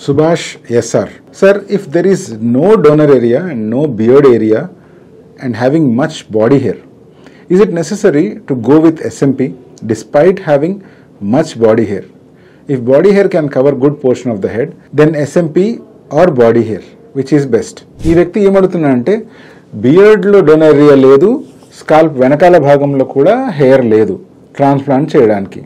Subhash, yes sir. Sir, if there is no donor area and no beard area and having much body hair, is it necessary to go with SMP despite having much body hair? If body hair can cover good portion of the head, then SMP or body hair, which is best? ఈ వ్యక్తి ఏమడుతున్నాడంటే బియర్డ్లో donor area లేదు, scalp వెనకాల భాగంలో కూడా hair లేదు transplant చేయడానికి.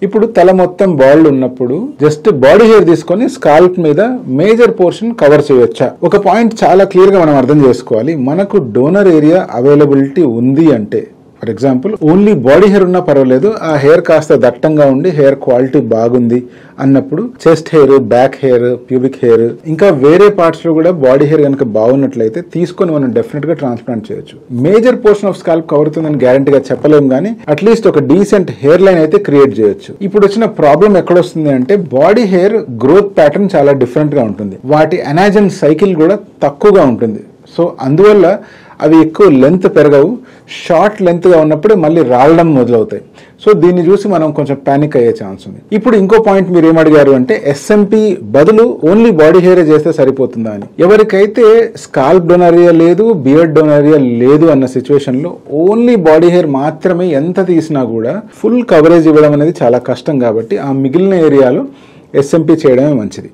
ఇప్పుడు తల మొత్తం బాల్డ్ ఉన్నప్పుడు జస్ట్ బాడీ హెయిర్ తీసుకొని స్కాల్ప్ మీద మేజర్ పోర్షన్ కవర్ చేయొచ్చా? ఒక పాయింట్ చాలా క్లియర్ గా మనం అర్థం చేసుకోవాలి. మనకు డోనర్ ఏరియా అవైలబిలిటీ ఉంది అంటే, for example only body hair ఉన్నా పర్వాలేదు, ఆ హెయిర్ కాస్త దట్టంగా ఉండి హెయిర్ క్వాలిటీ బాగుంది అన్నప్పుడు chest hair, back hair, pubic hair, ఇంకా వేరే పార్ట్స్ లో కూడా బాడీ హెయిర్ కనుక బాగున్నట్లయితే తీసుకొని మనం డెఫినెట్ గా ట్రాన్స్ప్లాంట్ చేయొచ్చు. Major portion of scalp cover అవుతుందని గ్యారంటీగా చెప్పలేము, కానీ అట్లీస్ట్ ఒక డీసెంట్ హెయిర్ లైన్ అయితే క్రియేట్ చేయొచ్చు. ఇప్పుడు వచ్చిన ప్రాబ్లం ఎక్కడొస్తుంది అంటే బాడీ హెయిర్ గ్రోత్ ప్యాటర్న్ చాలా డిఫరెంట్ గా ఉంటుంది, వాటి అనాజన్ సైకిల్ కూడా తక్కువగా ఉంటుంది. సో అందువల్ల అవి ఎక్కువ లెంత్ పెరగవు, షార్ట్ లెంత్ గా ఉన్నప్పుడే మళ్ళీ రావడం మొదలవుతాయి. సో దీన్ని చూసి మనం కొంచెం పానిక్ అయ్యే ఛాన్స్ ఉంది. ఇప్పుడు ఇంకో పాయింట్ మీరు ఏమడిగారు అంటే SMP బదులు ఓన్లీ బాడీ హెయిర్ చేస్తే సరిపోతుందా అని. ఎవరికైతే స్కాల్ప్ డోనరియా లేదు, బియర్డ్ డోనరియా లేదు అన్న సిచ్యువేషన్ లో ఓన్లీ బాడీ హెయిర్ మాత్రమే ఎంత తీసినా కూడా ఫుల్ కవరేజ్ ఇవ్వడం అనేది చాలా కష్టం, కాబట్టి ఆ మిగిలిన ఏరియాలో SMP చేయడమే మంచిది.